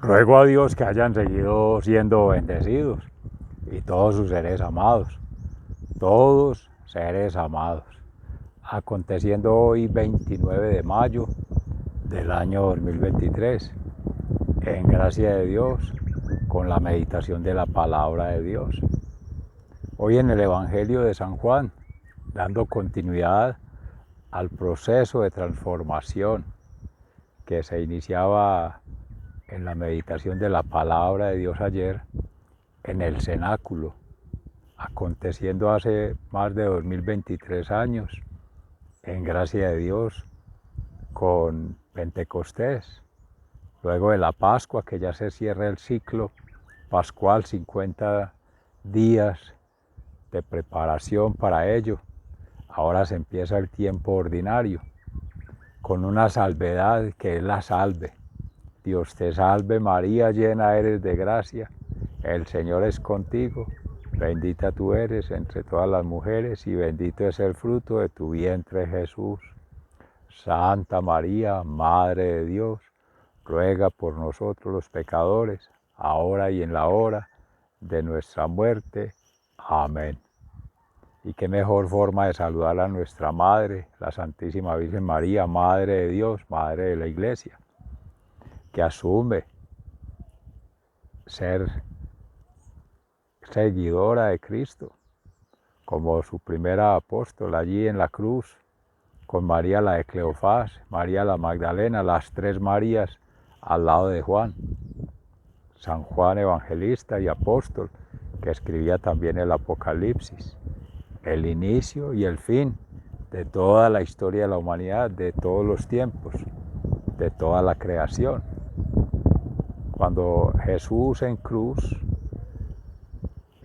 Ruego a Dios que hayan seguido siendo bendecidos y todos sus seres amados, todos seres amados. Aconteciendo hoy 29 de mayo del año 2023, en gracia de Dios, con la meditación de la palabra de Dios. Hoy en el Evangelio de San Juan, dando continuidad al proceso de transformación que se iniciaba en la meditación de la palabra de Dios ayer, en el cenáculo, aconteciendo hace más de 2023 años, en gracia de Dios, con Pentecostés, luego de la Pascua, que ya se cierra el ciclo pascual, 50 días de preparación para ello. Ahora se empieza el tiempo ordinario, con una salvedad que es la salve. Dios te salve María, llena eres de gracia, el Señor es contigo, bendita tú eres entre todas las mujeres y bendito es el fruto de tu vientre Jesús. Santa María, Madre de Dios, ruega por nosotros los pecadores, ahora y en la hora de nuestra muerte. Amén. Y qué mejor forma de saludar a nuestra Madre, la Santísima Virgen María, Madre de Dios, Madre de la Iglesia, que asume ser seguidora de Cristo, como su primera apóstol allí en la cruz, con María la de Cleofás, María la Magdalena, las tres Marías al lado de Juan. San Juan evangelista y apóstol, que escribía también el Apocalipsis, el inicio y el fin de toda la historia de la humanidad, de todos los tiempos, de toda la creación. Cuando Jesús en cruz,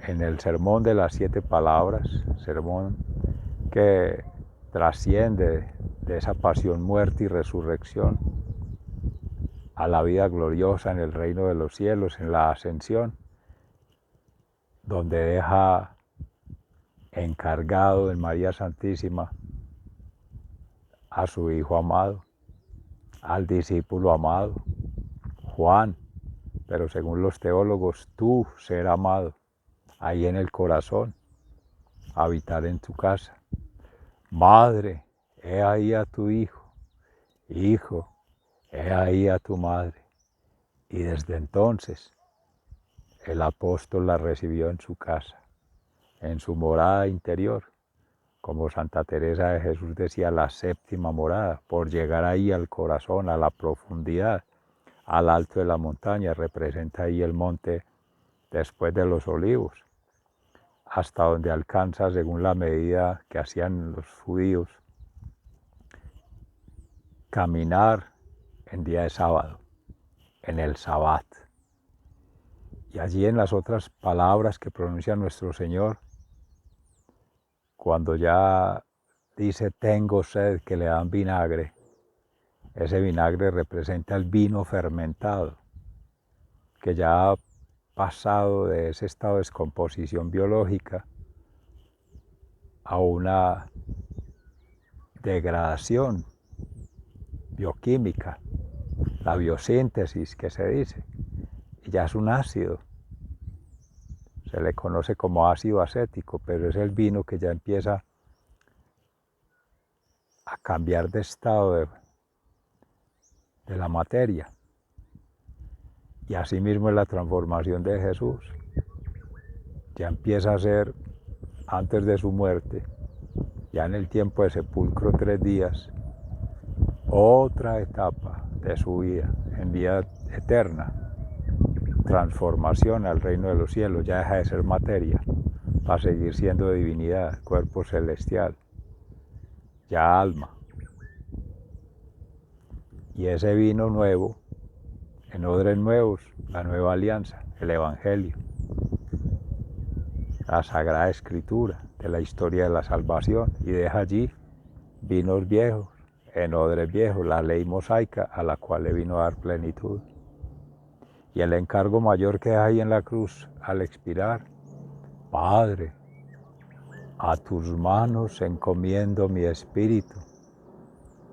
en el sermón de las 7 palabras, sermón que trasciende de esa pasión, muerte y resurrección a la vida gloriosa en el reino de los cielos, en la ascensión, donde deja encargado en María Santísima a su Hijo amado, al discípulo amado, Juan, pero según los teólogos, tu ser amado, ahí en el corazón, habitar en tu casa. Madre, he ahí a tu hijo, hijo, he ahí a tu madre. Y desde entonces el apóstol la recibió en su casa, en su morada interior, como Santa Teresa de Jesús decía, la séptima morada, por llegar ahí al corazón, a la profundidad, al alto de la montaña, representa ahí el monte después de los olivos, hasta donde alcanza, según la medida que hacían los judíos, caminar en día de sábado, en el Sabbat. Y allí en las otras palabras que pronuncia nuestro Señor, cuando ya dice tengo sed, que le dan vinagre, ese vinagre representa el vino fermentado, que ya ha pasado de ese estado de descomposición biológica a una degradación bioquímica, la biosíntesis que se dice, y ya es un ácido. Se le conoce como ácido acético, pero es el vino que ya empieza a cambiar de estado de la materia. Y asimismo es la transformación de Jesús. Ya empieza a ser, antes de su muerte, ya en el tiempo de sepulcro 3 días, otra etapa de su vida, en vida eterna, transformación al reino de los cielos, ya deja de ser materia, para seguir siendo divinidad, cuerpo celestial, ya alma. Y ese vino nuevo, en odres nuevos, la nueva alianza, el Evangelio, la Sagrada Escritura de la historia de la salvación, y deja allí vinos viejos, en odres viejos, la ley mosaica a la cual le vino a dar plenitud. Y el encargo mayor que hay en la cruz al expirar, Padre, a tus manos encomiendo mi espíritu.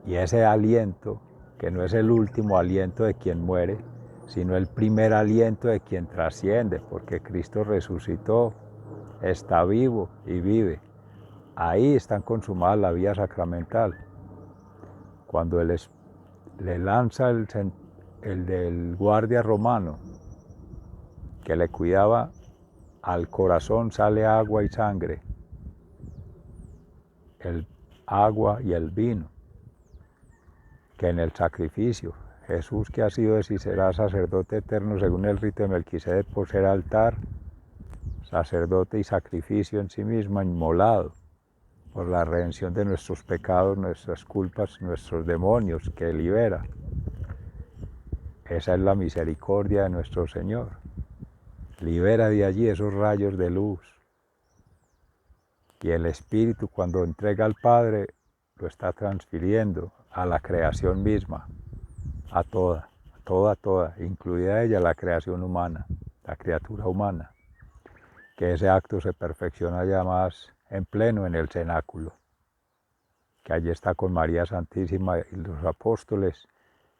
Y ese aliento, que no es el último aliento de quien muere, sino el primer aliento de quien trasciende, porque Cristo resucitó, está vivo y vive. Ahí están consumadas la vía sacramental. Cuando le lanza el del guardia romano, que le cuidaba, al corazón sale agua y sangre, el agua y el vino, que en el sacrificio, Jesús, que ha sido y será sacerdote eterno según el rito de Melquisedec, por ser altar, sacerdote y sacrificio en sí mismo, inmolado por la redención de nuestros pecados, nuestras culpas, nuestros demonios, que libera. Esa es la misericordia de nuestro Señor. Libera de allí esos rayos de luz. Y el Espíritu, cuando entrega al Padre, lo está transfiriendo a la creación misma, a toda, incluida ella la creación humana, la criatura humana, que ese acto se perfecciona ya más en pleno en el cenáculo, que allí está con María Santísima y los apóstoles,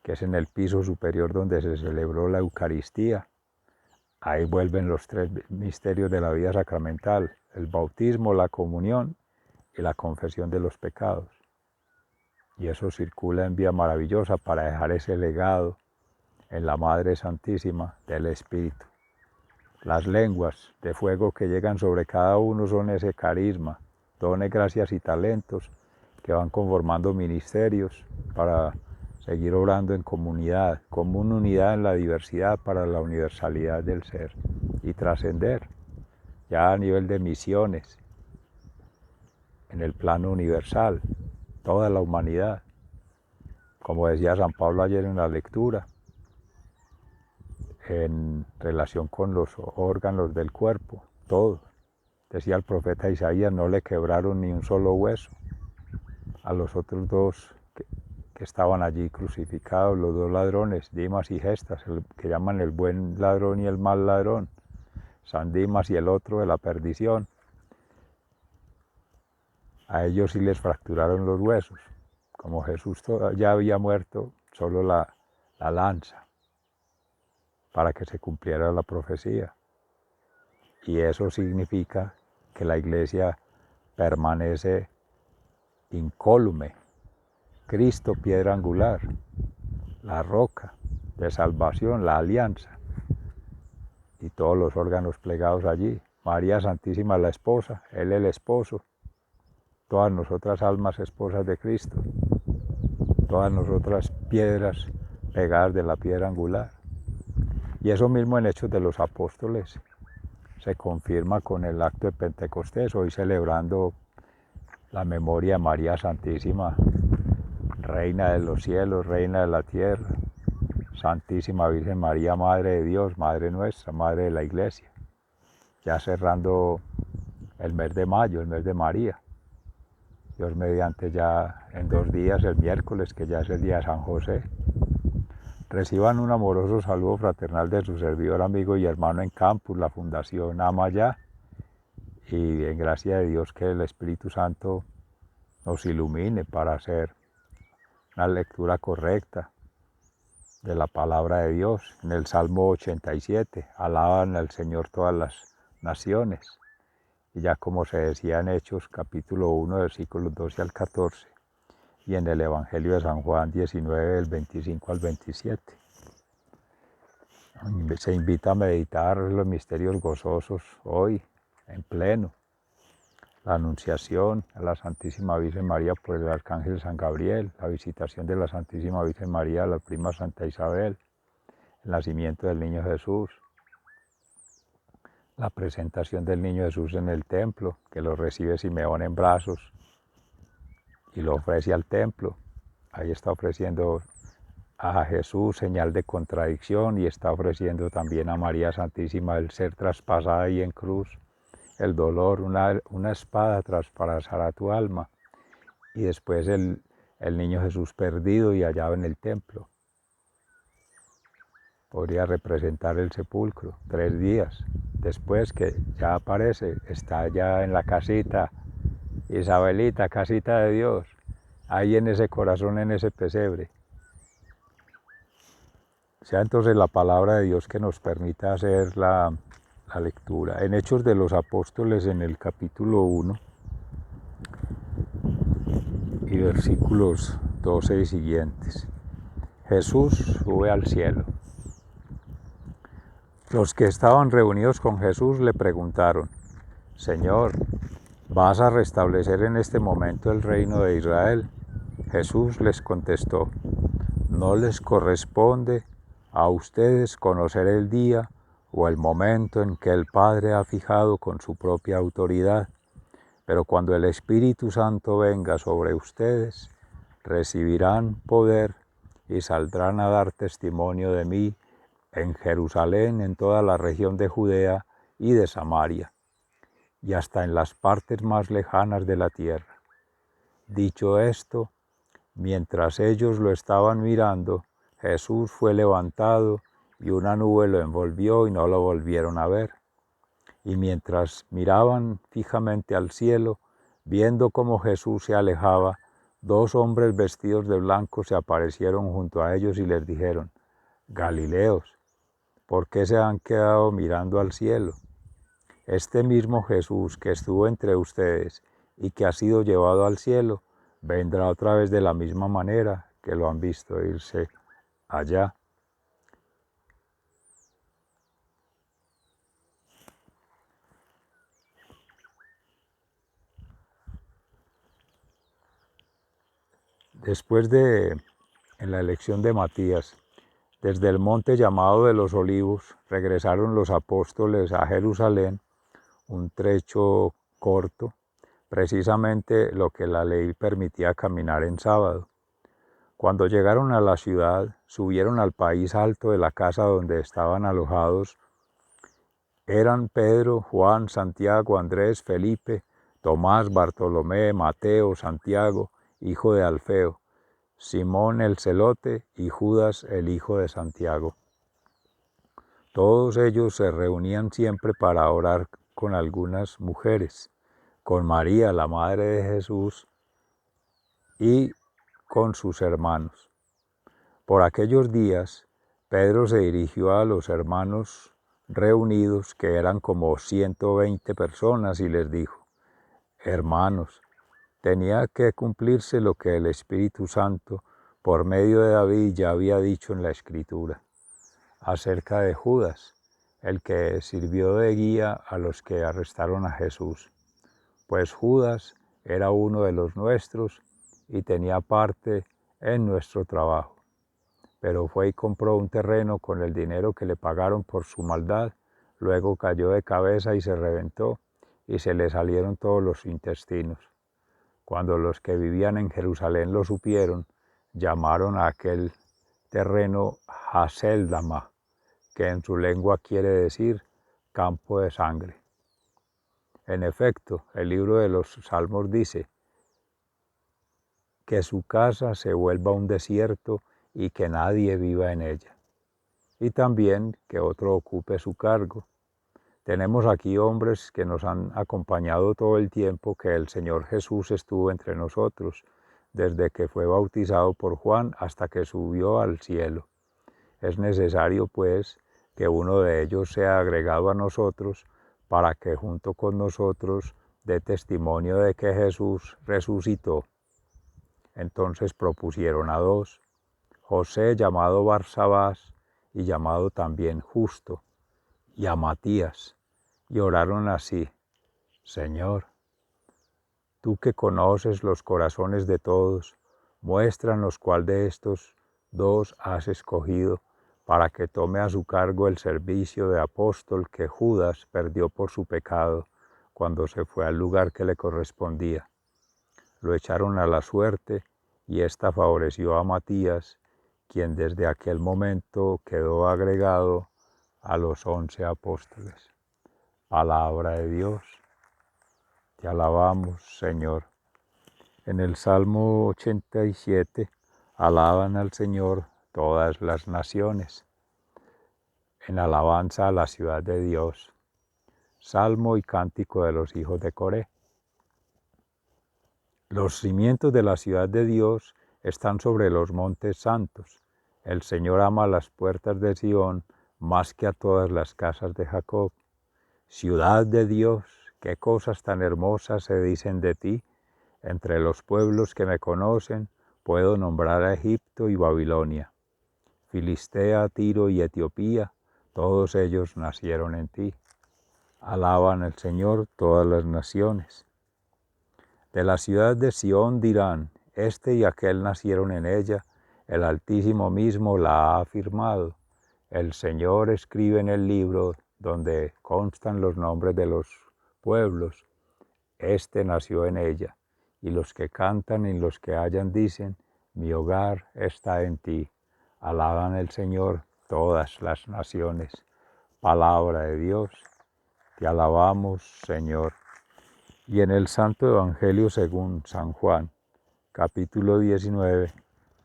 que es en el piso superior donde se celebró la Eucaristía. Ahí vuelven los tres misterios de la vida sacramental: el bautismo, la comunión y la confesión de los pecados. Y eso circula en vía maravillosa para dejar ese legado en la Madre Santísima del Espíritu. Las lenguas de fuego que llegan sobre cada uno son ese carisma, dones, gracias y talentos que van conformando ministerios para seguir orando en comunidad, como una unidad en la diversidad para la universalidad del ser y trascender ya a nivel de misiones en el plano universal, toda la humanidad. Como decía San Pablo ayer en la lectura, en relación con los órganos del cuerpo, todos. Decía el profeta Isaías, no le quebraron ni un solo hueso a los otros dos que estaban allí crucificados, los dos ladrones, Dimas y Gestas, que llaman el buen ladrón y el mal ladrón, San Dimas y el otro de la perdición. A ellos sí les fracturaron los huesos. Como Jesús ya había muerto, solo la lanza, para que se cumpliera la profecía. Y eso significa que la Iglesia permanece incólume. Cristo, piedra angular, la roca de salvación, la alianza, y todos los órganos plegados allí. María Santísima, la esposa, Él el esposo, todas nosotras almas esposas de Cristo, todas nosotras piedras pegadas de la piedra angular. Y eso mismo en Hechos de los Apóstoles se confirma con el acto de Pentecostés, hoy celebrando la memoria de María Santísima, Reina de los cielos, Reina de la tierra, Santísima Virgen María, Madre de Dios, Madre nuestra, Madre de la Iglesia. Ya cerrando el mes de mayo, el mes de María. Dios mediante, ya en 2 días, el miércoles, que ya es el día de San José. Reciban un amoroso saludo fraternal de su servidor, amigo y hermano en Campus, la Fundación Amayá, y en gracia de Dios que el Espíritu Santo nos ilumine para hacer una lectura correcta de la palabra de Dios. En el Salmo 87, alaban al Señor todas las naciones. Y ya como se decía en Hechos, capítulo 1, versículos 12 al 14, y en el Evangelio de San Juan 19, del 25 al 27. Se invita a meditar los misterios gozosos hoy, en pleno. La Anunciación a la Santísima Virgen María por el Arcángel San Gabriel, la visitación de la Santísima Virgen María a la prima Santa Isabel, el nacimiento del Niño Jesús, la presentación del Niño Jesús en el templo, que lo recibe Simeón en brazos y lo ofrece al templo. Ahí está ofreciendo a Jesús señal de contradicción y está ofreciendo también a María Santísima el ser traspasada ahí en cruz, el dolor, una espada traspasará tu alma, y después el Niño Jesús perdido y hallado en el templo. Podría representar el sepulcro, 3 días después que ya aparece, está ya en la casita, Isabelita, casita de Dios, ahí en ese corazón, en ese pesebre. Sea entonces la palabra de Dios que nos permita hacer la lectura. En Hechos de los Apóstoles, en el capítulo 1 y versículos 12 y siguientes. Jesús sube al cielo. Los que estaban reunidos con Jesús le preguntaron: Señor, ¿vas a restablecer en este momento el reino de Israel? Jesús les contestó: no les corresponde a ustedes conocer el día o el momento en que el Padre ha fijado con su propia autoridad, pero cuando el Espíritu Santo venga sobre ustedes, recibirán poder y saldrán a dar testimonio de mí en Jerusalén, en toda la región de Judea y de Samaria, y hasta en las partes más lejanas de la tierra. Dicho esto, mientras ellos lo estaban mirando, Jesús fue levantado y una nube lo envolvió y no lo volvieron a ver. Y mientras miraban fijamente al cielo, viendo cómo Jesús se alejaba, dos hombres vestidos de blanco se aparecieron junto a ellos y les dijeron: Galileos, ¿por qué se han quedado mirando al cielo? Este mismo Jesús que estuvo entre ustedes y que ha sido llevado al cielo, vendrá otra vez de la misma manera que lo han visto irse allá. Después en la elección de Matías, desde el monte llamado de los Olivos, regresaron los apóstoles a Jerusalén, un trecho corto, precisamente lo que la ley permitía caminar en sábado. Cuando llegaron a la ciudad, subieron al país alto de la casa donde estaban alojados. Eran Pedro, Juan, Santiago, Andrés, Felipe, Tomás, Bartolomé, Mateo, Santiago, hijo de Alfeo, Simón el celote y Judas el hijo de Santiago. Todos ellos se reunían siempre para orar con algunas mujeres, con María, la madre de Jesús, y con sus hermanos. Por aquellos días, Pedro se dirigió a los hermanos reunidos, que eran como 120 personas, y les dijo: Hermanos, tenía que cumplirse lo que el Espíritu Santo, por medio de David, ya había dicho en la Escritura, acerca de Judas, el que sirvió de guía a los que arrestaron a Jesús. Pues Judas era uno de los nuestros y tenía parte en nuestro trabajo. Pero fue y compró un terreno con el dinero que le pagaron por su maldad, luego cayó de cabeza y se reventó, y se le salieron todos los intestinos. Cuando los que vivían en Jerusalén lo supieron, llamaron a aquel terreno Haseldama, que en su lengua quiere decir campo de sangre. En efecto, el libro de los Salmos dice: que su casa se vuelva un desierto y que nadie viva en ella. Y también que otro ocupe su cargo. Tenemos aquí hombres que nos han acompañado todo el tiempo que el Señor Jesús estuvo entre nosotros, desde que fue bautizado por Juan hasta que subió al cielo. Es necesario, pues, que uno de ellos sea agregado a nosotros, para que junto con nosotros dé testimonio de que Jesús resucitó. Entonces propusieron a dos: José, llamado Barsabás y llamado también Justo, y a Matías, y oraron así: Señor, tú que conoces los corazones de todos, muéstranos cuál de estos dos has escogido para que tome a su cargo el servicio de apóstol que Judas perdió por su pecado cuando se fue al lugar que le correspondía. Lo echaron a la suerte, y ésta favoreció a Matías, quien desde aquel momento quedó agregado a los 11 apóstoles. Palabra de Dios. Te alabamos, Señor. En el Salmo 87, alaban al Señor todas las naciones. En alabanza a la ciudad de Dios. Salmo y cántico de los hijos de Coré. Los cimientos de la ciudad de Dios están sobre los montes santos. El Señor ama las puertas de Sión más que a todas las casas de Jacob. Ciudad de Dios, qué cosas tan hermosas se dicen de ti. Entre los pueblos que me conocen, puedo nombrar a Egipto y Babilonia. Filistea, Tiro y Etiopía, todos ellos nacieron en ti. Alaban al Señor todas las naciones. De la ciudad de Sión dirán, este y aquel nacieron en ella, el Altísimo mismo la ha afirmado. El Señor escribe en el libro donde constan los nombres de los pueblos, este nació en ella, y los que cantan y los que hallan dicen, mi hogar está en ti. Alaban al Señor todas las naciones. Palabra de Dios, te alabamos, Señor. Y en el Santo Evangelio según San Juan, capítulo 19,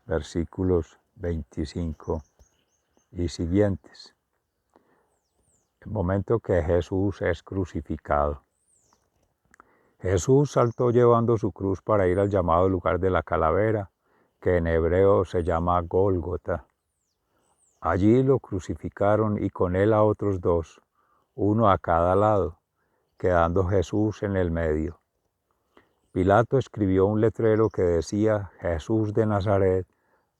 versículos 25 y siguientes. El momento que Jesús es crucificado. Jesús saltó llevando su cruz para ir al llamado lugar de la calavera, que en hebreo se llama Gólgota. Allí lo crucificaron y con él a otros dos, uno a cada lado, quedando Jesús en el medio. Pilato escribió un letrero que decía Jesús de Nazaret,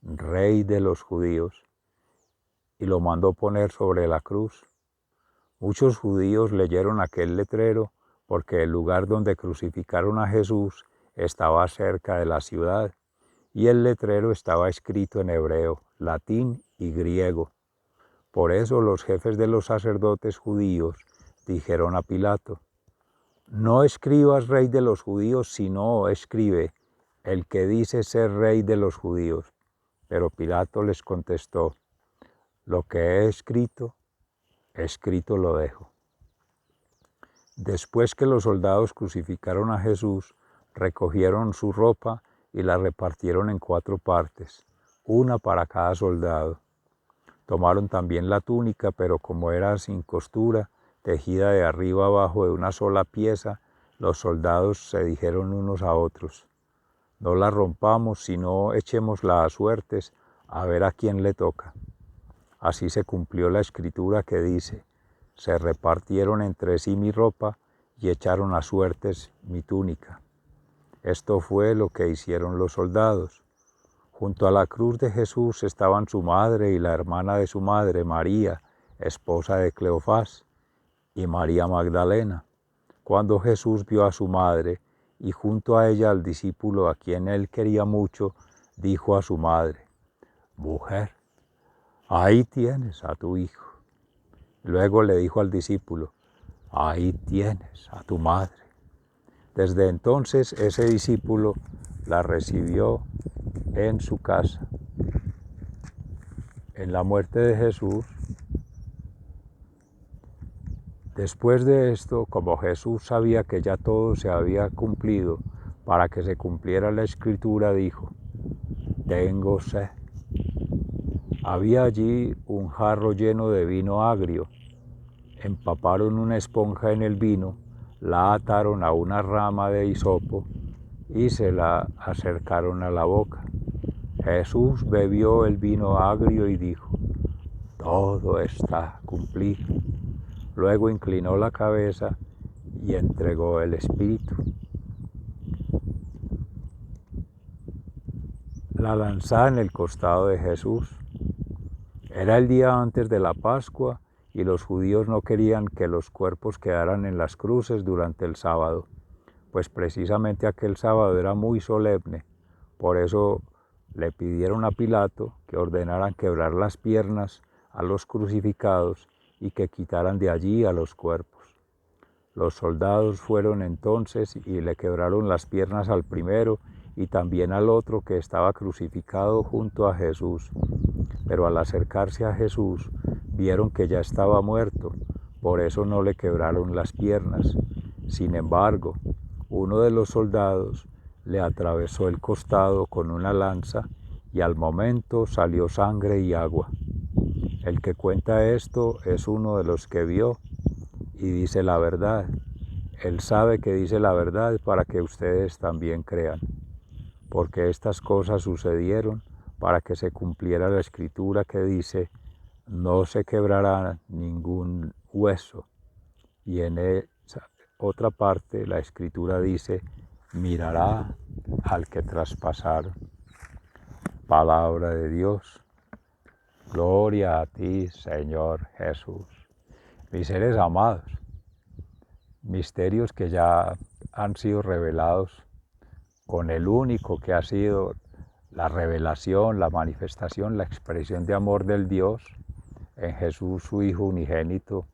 Rey de los Judíos, y lo mandó poner sobre la cruz. Muchos judíos leyeron aquel letrero porque el lugar donde crucificaron a Jesús estaba cerca de la ciudad, y el letrero estaba escrito en hebreo, latín y griego. Por eso los jefes de los sacerdotes judíos dijeron a Pilato, no escribas Rey de los Judíos, sino escribe, el que dice ser Rey de los Judíos. Pero Pilato les contestó, lo que he escrito lo dejo. Después que los soldados crucificaron a Jesús, recogieron su ropa y la repartieron en 4 partes, una para cada soldado. Tomaron también la túnica, pero como era sin costura, tejida de arriba abajo de una sola pieza, los soldados se dijeron unos a otros, no la rompamos, sino echémosla a suertes, a ver a quién le toca. Así se cumplió la escritura que dice, se repartieron entre sí mi ropa y echaron a suertes mi túnica. Esto fue lo que hicieron los soldados. Junto a la cruz de Jesús estaban su madre y la hermana de su madre, María, esposa de Cleofás, y María Magdalena. Cuando Jesús vio a su madre y junto a ella al discípulo a quien él quería mucho, dijo a su madre, mujer, ahí tienes a tu hijo. Luego le dijo al discípulo, ahí tienes a tu madre. Desde entonces ese discípulo la recibió en su casa. En la muerte de Jesús, después de esto, como Jesús sabía que ya todo se había cumplido, para que se cumpliera la escritura, dijo, tengo sed. Había allí un jarro lleno de vino agrio. Empaparon una esponja en el vino, la ataron a una rama de hisopo y se la acercaron a la boca. Jesús bebió el vino agrio y dijo, todo está cumplido. Luego inclinó la cabeza y entregó el espíritu. La lanzada en el costado de Jesús. Era el día antes de la Pascua y los judíos no querían que los cuerpos quedaran en las cruces durante el sábado, pues precisamente aquel sábado era muy solemne. Por eso le pidieron a Pilato que ordenaran quebrar las piernas a los crucificados y que quitaran de allí a los cuerpos. Los soldados fueron entonces y le quebraron las piernas al primero y también al otro que estaba crucificado junto a Jesús. Pero al acercarse a Jesús, vieron que ya estaba muerto, por eso no le quebraron las piernas. Sin embargo, uno de los soldados le atravesó el costado con una lanza y al momento salió sangre y agua. El que cuenta esto es uno de los que vio y dice la verdad. Él sabe que dice la verdad para que ustedes también crean, porque estas cosas sucedieron para que se cumpliera la escritura que dice, no se quebrará ningún hueso. Y en esa otra parte la escritura dice, mirará al que traspasaron. Palabra de Dios. Gloria a ti, Señor Jesús. Mis seres amados, misterios que ya han sido revelados con el único que ha sido la revelación, la manifestación, la expresión de amor del Dios en Jesús, su Hijo unigénito,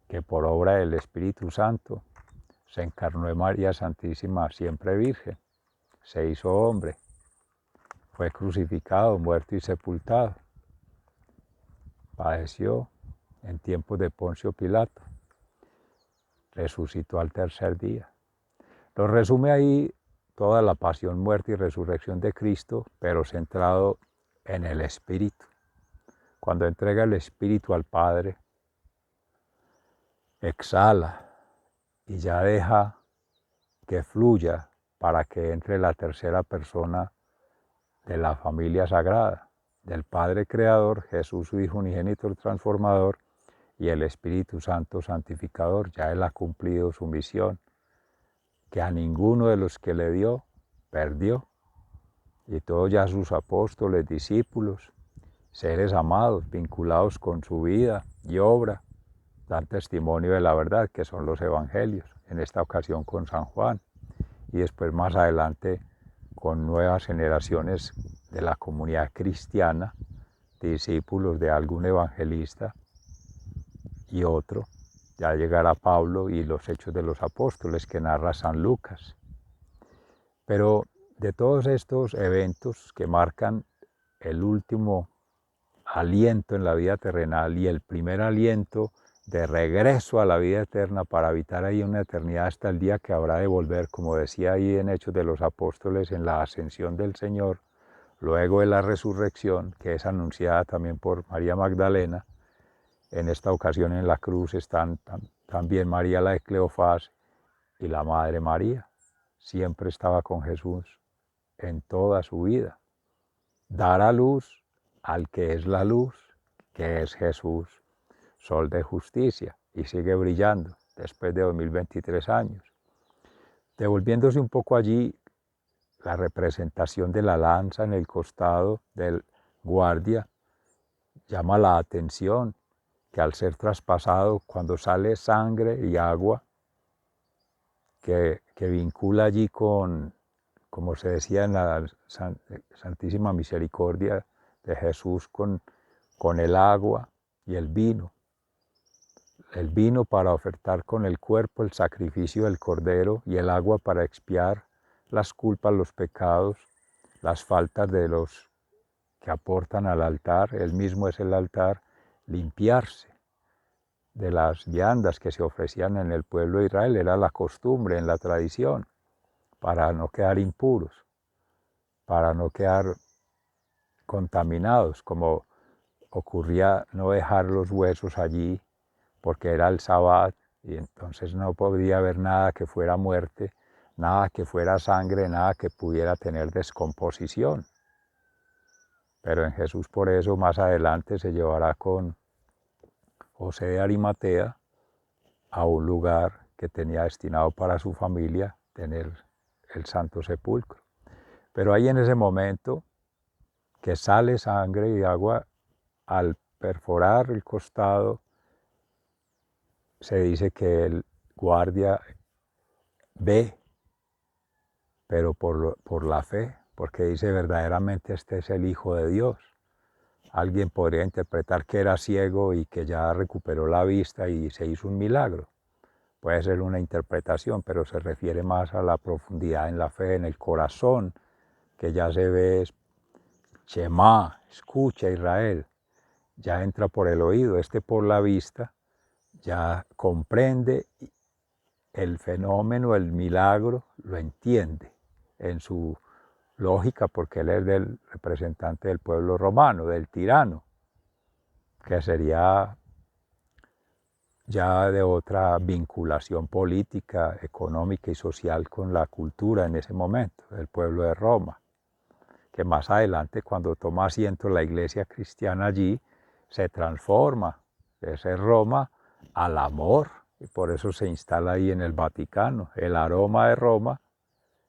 que por obra del Espíritu Santo se encarnó en María Santísima, siempre Virgen, se hizo hombre, fue crucificado, muerto y sepultado, padeció en tiempos de Poncio Pilato, resucitó al tercer día. Lo resume ahí toda la pasión, muerte y resurrección de Cristo, pero centrado en el Espíritu. Cuando entrega el Espíritu al Padre, exhala y ya deja que fluya para que entre la tercera persona de la familia sagrada, del Padre Creador, Jesús su Hijo unigénito, el transformador, y el Espíritu Santo santificador. Ya Él ha cumplido su misión, que a ninguno de los que le dio, perdió. Y todos ya sus apóstoles, discípulos, seres amados, vinculados con su vida y obra, dan testimonio de la verdad, que son los evangelios, en esta ocasión con San Juan, y después más adelante con nuevas generaciones de la comunidad cristiana, discípulos de algún evangelista y otro. Ya llegará Pablo y los Hechos de los Apóstoles que narra San Lucas. Pero de todos estos eventos que marcan el último aliento en la vida terrenal y el primer aliento de regreso a la vida eterna para habitar ahí una eternidad hasta el día que habrá de volver, como decía ahí en Hechos de los Apóstoles, en la ascensión del Señor, luego de la resurrección, que es anunciada también por María Magdalena. En esta ocasión en la cruz están también María la de Cleofás y la Madre María. Siempre estaba con Jesús en toda su vida. Dar a luz al que es la luz, que es Jesús, sol de justicia, y sigue brillando después de 2023 años. Devolviéndose un poco allí, la representación de la lanza en el costado del guardia llama la atención, que al ser traspasado, cuando sale sangre y agua, que vincula allí con, como se decía en la Santísima Misericordia de Jesús, con el agua y el vino. El vino para ofertar con el cuerpo el sacrificio del Cordero y el agua para expiar las culpas, los pecados, las faltas de los que aportan al altar. Él mismo es el altar, limpiarse de las viandas que se ofrecían en el pueblo de Israel. Era la costumbre, en la tradición, para no quedar impuros, para no quedar contaminados, como ocurría no dejar los huesos allí, porque era el Sabbat, y entonces no podía haber nada que fuera muerte, nada que fuera sangre, nada que pudiera tener descomposición. Pero en Jesús por eso más adelante se llevará con José de Arimatea a un lugar que tenía destinado para su familia, tener el Santo Sepulcro. Pero ahí en ese momento que sale sangre y agua, al perforar el costado, se dice que el guardia ve, pero por la fe, porque dice verdaderamente este es el Hijo de Dios. Alguien podría interpretar que era ciego y que ya recuperó la vista y se hizo un milagro. Puede ser una interpretación, pero se refiere más a la profundidad en la fe, en el corazón, que ya se ve, Shema, escucha Israel, ya entra por el oído, por la vista, ya comprende el fenómeno, el milagro, lo entiende en su lógica, porque él es el representante del pueblo romano, del tirano, que sería ya de otra vinculación política, económica y social con la cultura en ese momento, del pueblo de Roma, que más adelante, cuando toma asiento la iglesia cristiana allí, se transforma de ser Roma al amor, y por eso se instala ahí en el Vaticano. El aroma de Roma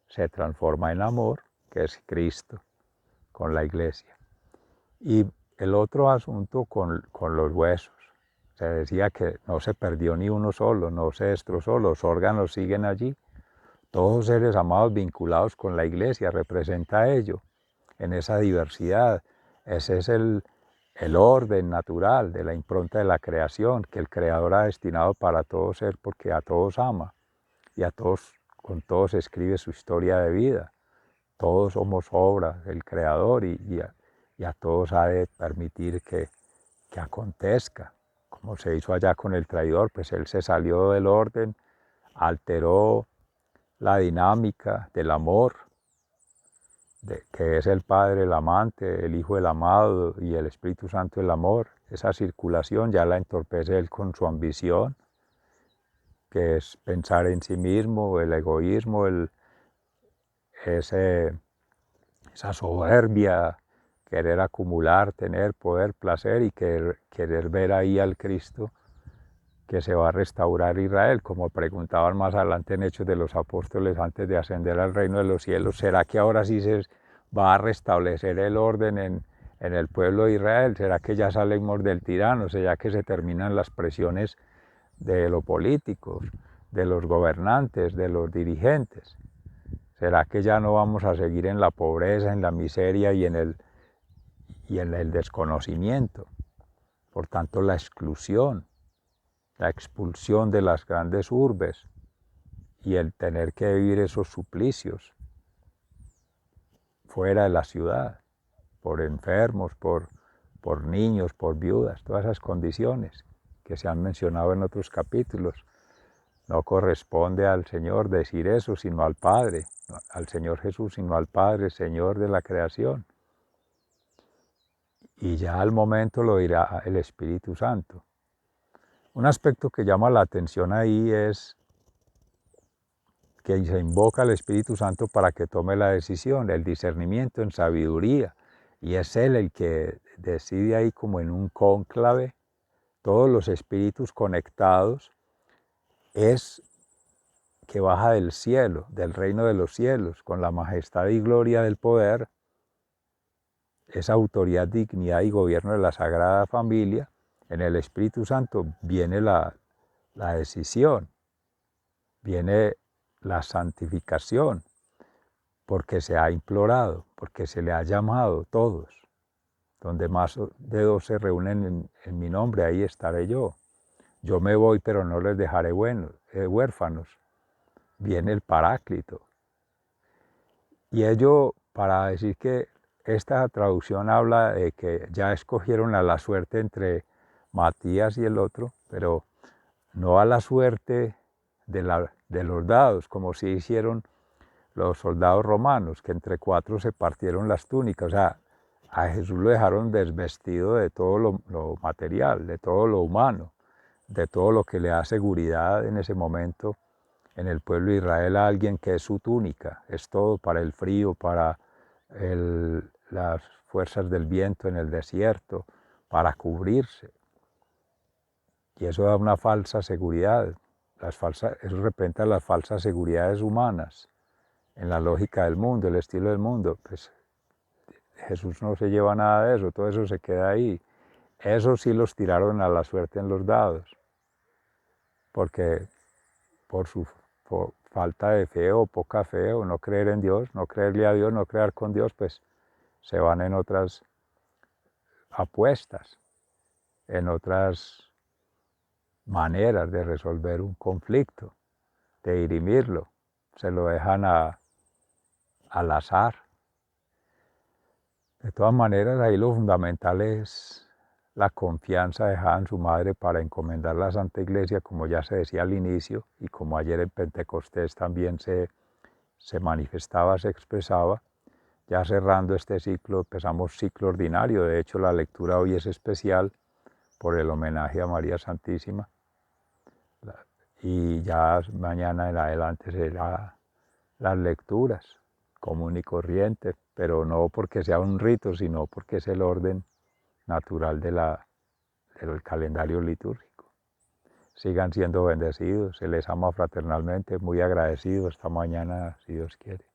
se transforma en amor, que es Cristo, con la iglesia. Y el otro asunto con los huesos. Se decía que no se perdió ni uno solo, no se destrozó, los órganos siguen allí. Todos seres amados vinculados con la iglesia, representa ello, en esa diversidad. Ese es el orden natural de la impronta de la creación, que el Creador ha destinado para todo ser, porque a todos ama y a todos, con todos escribe su historia de vida. Todos somos obra del Creador y a todos ha de permitir que acontezca. Como se hizo allá con el traidor, pues él se salió del orden, alteró la dinámica del amor, que es el Padre, el amante, el Hijo, el amado, y el Espíritu Santo, el amor. Esa circulación ya la entorpece él con su ambición, que es pensar en sí mismo, el egoísmo, esa soberbia, querer acumular, tener poder, placer, y querer ver ahí al Cristo que se va a restaurar Israel, como preguntaban más adelante en Hechos de los Apóstoles antes de ascender al reino de los cielos. ¿Será que ahora sí se va a restablecer el orden en el pueblo de Israel? ¿Será que ya salimos del tirano? ¿Será que se terminan las presiones de los políticos, de los gobernantes, de los dirigentes? ¿Será que ya no vamos a seguir en la pobreza, en la miseria y en el desconocimiento? Por tanto, la exclusión, la expulsión de las grandes urbes y el tener que vivir esos suplicios fuera de la ciudad, por enfermos, por niños, por viudas, todas esas condiciones que se han mencionado en otros capítulos. No corresponde al Señor decir eso, sino al Padre, al Señor Jesús, sino al Padre, Señor de la creación. Y ya al momento lo dirá el Espíritu Santo. Un aspecto que llama la atención ahí es que se invoca al Espíritu Santo para que tome la decisión, el discernimiento en sabiduría, y es Él el que decide ahí como en un cónclave, todos los espíritus conectados, es que baja del cielo, del reino de los cielos, con la majestad y gloria del poder, esa autoridad, dignidad y gobierno de la Sagrada Familia. En el Espíritu Santo viene la decisión, viene la santificación, porque se ha implorado, porque se le ha llamado todos. Donde más de dos se reúnen en mi nombre, ahí estaré yo. Yo me voy, pero no les dejaré huérfanos. Viene el Paráclito. Y ello para decir que esta traducción habla de que ya escogieron a la suerte entre Matías y el otro, pero no a la suerte de los dados, como si hicieron los soldados romanos, que entre cuatro se partieron las túnicas. O sea, a Jesús lo dejaron desvestido de todo lo material, de todo lo humano, de todo lo que le da seguridad en ese momento en el pueblo de Israel a alguien, que es su túnica, es todo para el frío, para las fuerzas del viento en el desierto, para cubrirse. Y eso da una falsa seguridad. Eso representa las falsas seguridades humanas en la lógica del mundo, el estilo del mundo. Pues Jesús no se lleva nada de eso, todo eso se queda ahí. Eso sí los tiraron a la suerte en los dados, porque por su falta de fe o poca fe o no creer en Dios, no creerle a Dios, no creer con Dios, pues se van en otras apuestas, en otras maneras de resolver un conflicto, de dirimirlo, se lo dejan al azar. De todas maneras, ahí lo fundamental es la confianza dejada en su madre para encomendar la Santa Iglesia, como ya se decía al inicio, y como ayer en Pentecostés también se manifestaba, se expresaba. Ya cerrando este ciclo, empezamos ciclo ordinario. De hecho, la lectura hoy es especial por el homenaje a María Santísima. Y ya mañana en adelante serán las lecturas. común y corriente, pero no porque sea un rito, sino porque es el orden natural del calendario litúrgico. Sigan siendo bendecidos, se les ama fraternalmente, muy agradecido esta mañana, si Dios quiere.